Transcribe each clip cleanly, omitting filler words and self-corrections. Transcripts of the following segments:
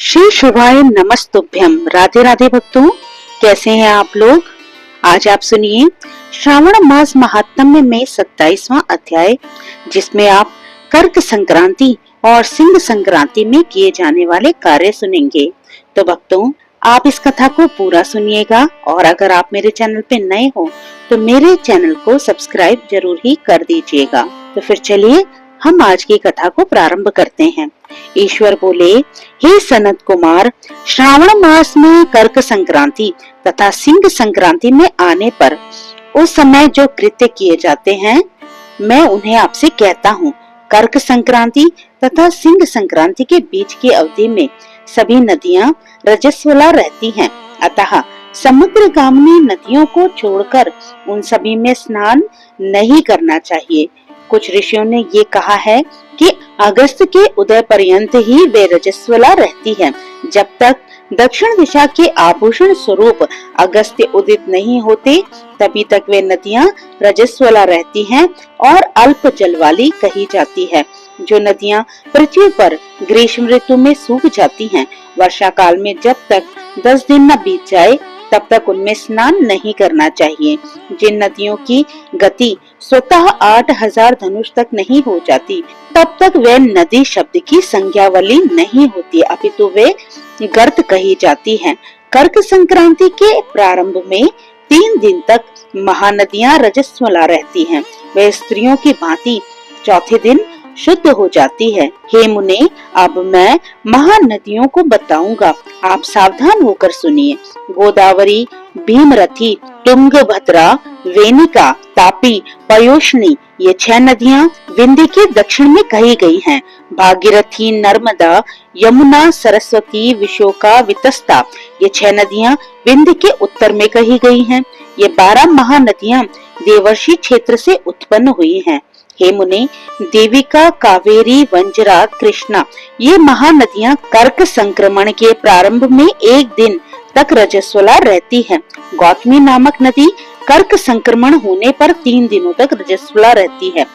श्री शिवाय नमस्तुभ्यम। राधे राधे भक्तों, कैसे हैं आप लोग। आज आप सुनिए श्रावण मास महात्म्य में 27वां अध्याय, जिसमें आप कर्क संक्रांति और सिंह संक्रांति में किए जाने वाले कार्य सुनेंगे। तो भक्तों, आप इस कथा को पूरा सुनिएगा और अगर आप मेरे चैनल पे नए हो तो मेरे चैनल को सब्सक्राइब जरूर ही कर दीजिएगा। तो फिर चलिए हम आज की कथा को प्रारंभ करते हैं। ईश्वर बोले, हे सनत कुमार, श्रावण मास में कर्क संक्रांति तथा सिंह संक्रांति में आने पर उस समय जो कृत्य किए जाते हैं, मैं उन्हें आपसे कहता हूँ। कर्क संक्रांति तथा सिंह संक्रांति के बीच की अवधि में सभी नदियाँ रजस्वला रहती हैं, अतः समुद्र गामिनी नदियों को छोड़कर उन सभी में स्नान नहीं करना चाहिए। कुछ ऋषियों ने ये कहा है कि अगस्त के उदय पर्यंत ही वे रजस्वला रहती हैं। जब तक दक्षिण दिशा के आभूषण स्वरूप अगस्त्य उदित नहीं होते, तभी तक वे नदियां रजस्वला रहती हैं और अल्प जल वाली कही जाती है। जो नदियां पृथ्वी पर ग्रीष्म ऋतु में सूख जाती हैं, वर्षा काल में जब तक 10 दिन न बीत जाए तब तक उनमें स्नान नहीं करना चाहिए। जिन नदियों की गति स्वतः 8000 धनुष तक नहीं हो जाती, तब तक वे नदी शब्द की संज्ञा वाली नहीं होती, अपितु वे गर्त कही जाती हैं। कर्क संक्रांति के प्रारंभ में 3 दिन तक महानदियां रजस्वला रहती हैं। वे स्त्रियों की भांति चौथे दिन शुद्ध हो जाती है। हे मुने, अब मैं महानदियों को बताऊंगा, आप सावधान होकर सुनिए। गोदावरी, भीमरथी, तुंगभद्रा, वेनिका, तापी, पयोष्णी, ये 6 नदियां विंध्य के दक्षिण में कही गई हैं। भागीरथी, नर्मदा, यमुना, सरस्वती, विशोका, वितस्ता, ये 6 नदियां विंध्य के उत्तर में कही गई हैं। ये 12 महानदियां देवर्षि क्षेत्र से उत्पन्न हुई हैं। हे मुने, देविका, कावेरी, वंजरा, कृष्णा, ये महानदियां कर्क संक्रमण के प्रारंभ में 1 दिन तक रजस्वला रहती है। गौतमी नामक नदी कर्क संक्रमण होने पर 3 दिनों तक रजस्वला रहती है।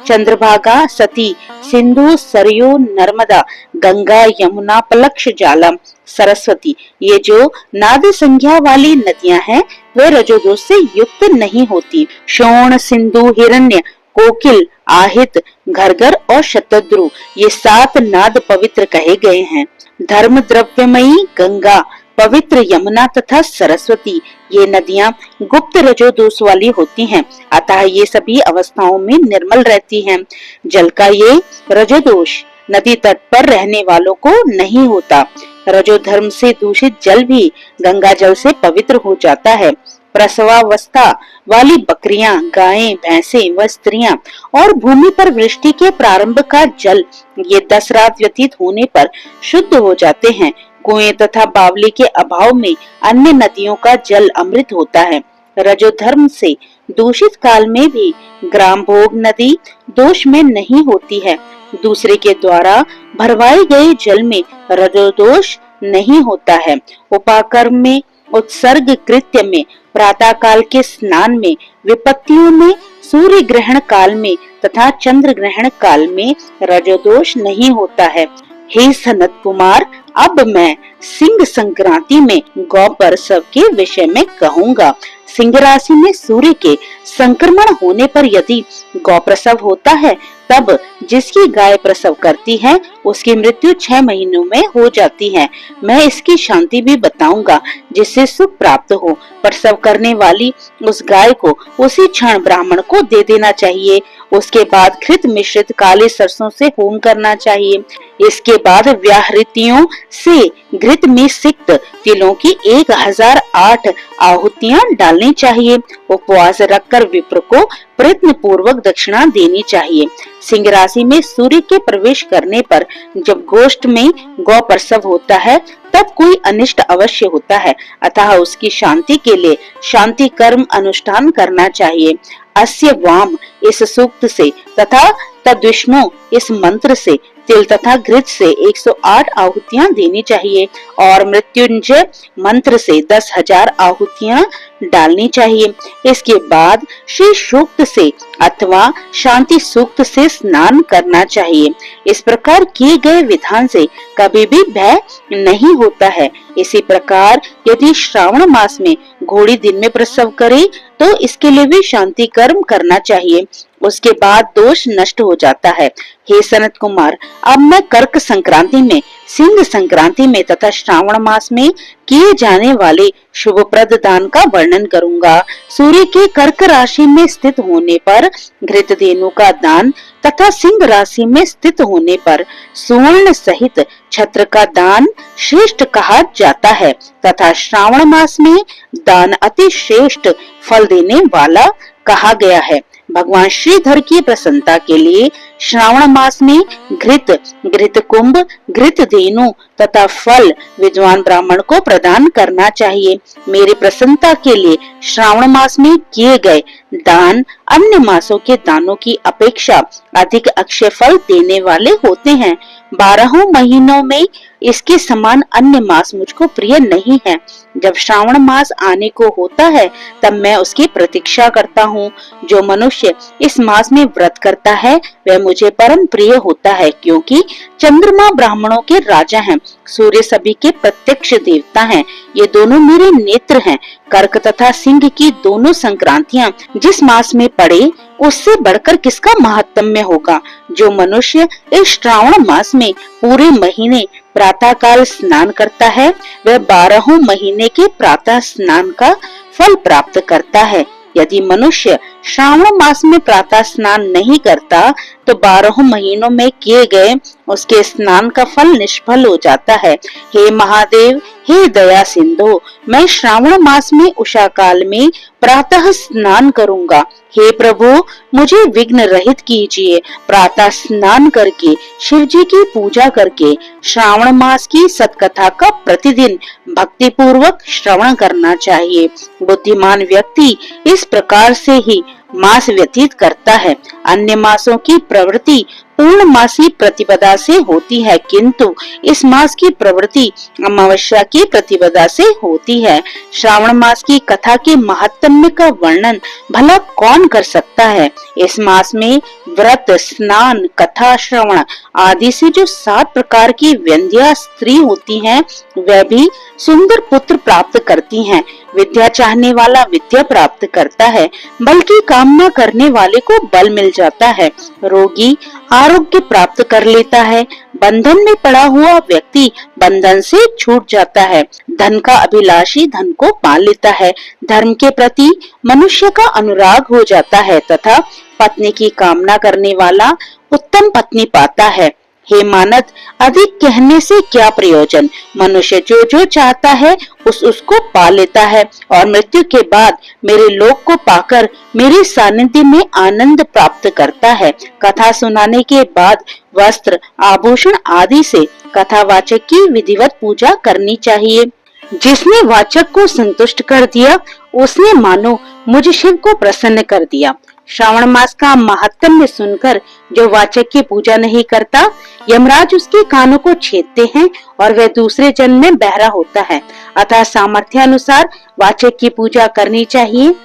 चंद्रभागा, सती, सिंधु, सरयू, नर्मदा, गंगा, यमुना, पलक्ष जालम, सरस्वती, ये जो नाद संज्ञा वाली नदियां हैं, वे रजोदोष से युक्त नहीं होती। शोण, सिंधु, हिरण्य, कोकिल, आहित, घरगर और शतद्रु, ये 7 नाद पवित्र कहे गए हैं। धर्म द्रव्यमयी गंगा, पवित्र यमुना तथा सरस्वती, ये नदियां गुप्त रजोदोष वाली होती हैं, अतः ये सभी अवस्थाओं में निर्मल रहती हैं। जल का ये रजोदोष नदी तट पर रहने वालों को नहीं होता। रजोधर्म से दूषित जल भी गंगा जल से पवित्र हो जाता है। प्रसवावस्था वाली बकरियां, गायें, भैंसे व स्त्रियां और भूमि पर वृष्टि के प्रारंभ का जल, ये 10 रात व्यतीत होने पर शुद्ध हो जाते हैं। कुएं तथा बावली के अभाव में अन्य नदियों का जल अमृत होता है। रजोधर्म से दूषित काल में भी ग्राम भोग नदी दोष में नहीं होती है। दूसरे के द्वारा भरवाए गए जल में रजोदोष नहीं होता है। उपाकर्म में, उत्सर्ग कृत्य में, प्रातः काल के स्नान में, विपत्तियों में, सूर्य ग्रहण काल में तथा चंद्र ग्रहण काल में रजोदोष नहीं होता है। हे सनत कुमार, अब मैं सिंह संक्रांति में गौ प्रसव के विषय में कहूँगा। सिंह राशि में सूर्य के संक्रमण होने पर यदि गौ प्रसव होता है, तब जिसकी गाय प्रसव करती है उसकी मृत्यु 6 महीनों में हो जाती है। मैं इसकी शांति भी बताऊंगा, जिससे सुख प्राप्त हो। प्रसव करने वाली उस गाय को उसी क्षण ब्राह्मण को दे देना चाहिए। उसके बाद घृत मिश्रित काले सरसों से होम करना चाहिए। इसके बाद व्याहृतियों से घृत में सिक्त तिलों की 1008 आहुतियां डालनी चाहिए। उपवास रखकर विप्र को प्रयत्न पूर्वक दक्षिणा देनी चाहिए। सिंह राशि में सूर्य के प्रवेश करने पर जब गोष्ठ में गौ प्रसव होता है, तब कोई अनिष्ट अवश्य होता है, अतः उसकी शांति के लिए शांति कर्म अनुष्ठान करना चाहिए। अस्य वाम, इस सूक्त से तथा तद्विष्णु, इस मंत्र से तिल तथा घृत से 108 आहुतियां देनी चाहिए और मृत्युंजय मंत्र से 10,000 आहुतियां डालनी चाहिए। इसके बाद श्री सूक्त से अथवा शांति सूक्त से स्नान करना चाहिए। इस प्रकार किए गए विधान से कभी भी भय नहीं होता है। इसी प्रकार यदि श्रावण मास में घोड़ी दिन में प्रसव करे तो इसके लिए भी शांति कर्म करना चाहिए। उसके बाद दोष नष्ट हो जाता है। हे सनत कुमार, अब मैं कर्क संक्रांति में, सिंह संक्रांति में तथा श्रावण मास में किए जाने वाले शुभप्रद दान का वर्णन करूंगा। सूर्य के कर्क राशि में स्थित होने पर घृत धेनु का दान तथा सिंह राशि में स्थित होने पर सुवर्ण सहित छत्र का दान श्रेष्ठ कहा जाता है तथा श्रावण मास में दान अति श्रेष्ठ फल देने वाला कहा गया है। भगवान श्रीधर की प्रसन्नता के लिए श्रावण मास में घृत कुंभ, घृत धेनु तथा फल विद्वान ब्राह्मण को प्रदान करना चाहिए। मेरी प्रसन्नता के लिए श्रावण मास में किए गए दान अन्य मासों के दानों की अपेक्षा अधिक अक्षय फल देने वाले होते हैं। 12 महीनों में इसके समान अन्य मास मुझको प्रिय नहीं है। जब श्रावण मास आने को होता है तब मैं उसकी प्रतीक्षा करता हूँ। जो मनुष्य इस मास में व्रत करता है वह मुझे परम प्रिय होता है, क्योंकि चंद्रमा ब्राह्मणों के राजा हैं, सूर्य सभी के प्रत्यक्ष देवता हैं। ये दोनों मेरे नेत्र हैं। कर्क तथा सिंह की दोनों संक्रांतियां जिस मास में पड़े उससे बढ़कर किसका महात्म्य होगा। जो मनुष्य इस श्रावण मास में पूरे महीने प्रातः काल स्नान करता है वह 12 महीने के प्रातः स्नान का फल प्राप्त करता है। यदि मनुष्य श्रावण मास में प्रातः स्नान नहीं करता तो 12 महीनों में किए गए उसके स्नान का फल निष्फल हो जाता है। हे महादेव, हे दया सिंधु, मैं श्रावण मास में उषा काल में प्रातः स्नान करूंगा। हे प्रभु, मुझे विघ्न रहित कीजिए। प्रातः स्नान करके शिव जी की पूजा करके श्रावण मास की सत्कथा का प्रतिदिन भक्ति पूर्वक श्रवण करना चाहिए। बुद्धिमान व्यक्ति इस प्रकार से ही मास व्यतीत करता है। अन्य मासों की प्रवृत्ति पूर्णमासी प्रतिपदा से होती है, किंतु इस मास की प्रवृत्ति अमावस्या की प्रतिपदा से होती है। श्रावण मास की कथा के महात्म्य का वर्णन भला कौन कर सकता है। इस मास में व्रत, स्नान, कथा श्रवण आदि से जो 7 प्रकार की व्यंध्या स्त्री होती हैं, वह भी सुंदर पुत्र प्राप्त करती हैं। विद्या चाहने वाला विद्या प्राप्त करता है, बल्कि कामना करने वाले को बल मिल जाता है। रोगी आरोग्य प्राप्त कर लेता है। बंधन में पड़ा हुआ व्यक्ति बंधन से छूट जाता है। धन का अभिलाषी धन को पा लेता है। धर्म के प्रति मनुष्य का अनुराग हो जाता है तथा पत्नी की कामना करने वाला उत्तम पत्नी पाता है। हे मानद, अधिक कहने से क्या प्रयोजन। मनुष्य जो जो चाहता है उसको पा लेता है और मृत्यु के बाद मेरे लोक को पाकर मेरे सानिध्य में आनंद प्राप्त करता है। कथा सुनाने के बाद वस्त्र, आभूषण आदि से कथावाचक की विधिवत पूजा करनी चाहिए। जिसने वाचक को संतुष्ट कर दिया उसने मानो मुझे शिव को प्रसन्न कर दिया। श्रावण मास का महात्म्य सुनकर जो वाचक की पूजा नहीं करता, यमराज उसके कानों को छेदते हैं और वह दूसरे जन्म में बहरा होता है। अतः सामर्थ्य अनुसार वाचक की पूजा करनी चाहिए।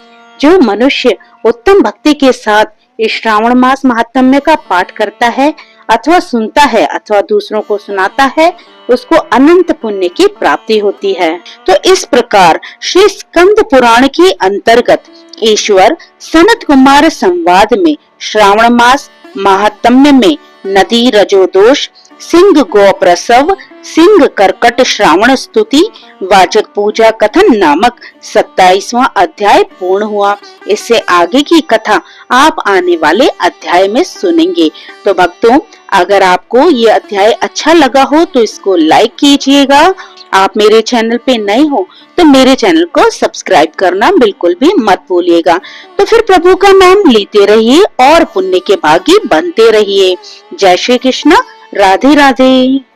जो मनुष्य उत्तम भक्ति के साथ इस श्रावण मास महात्म्य का पाठ करता है अथवा सुनता है अथवा दूसरों को सुनाता है, उसको अनंत पुण्य की प्राप्ति होती है। तो इस प्रकार श्री स्कंद पुराण के अंतर्गत ईश्वर सनत कुमार संवाद में श्रावण मास महात्म्य में नदी रजोदोष, सिंह गो प्रसव, सिंह कर्कट श्रावण स्तुति, वाचक पूजा कथन नामक 27वां अध्याय पूर्ण हुआ। इससे आगे की कथा आप आने वाले अध्याय में सुनेंगे। तो भक्तों, अगर आपको ये अध्याय अच्छा लगा हो तो इसको लाइक कीजिएगा। आप मेरे चैनल पे नए हो तो मेरे चैनल को सब्सक्राइब करना बिल्कुल भी मत भूलिएगा। तो फिर प्रभु का नाम लेते रहिए और पुण्य के भागी बनते रहिए। जय श्री कृष्ण, राधे राधे।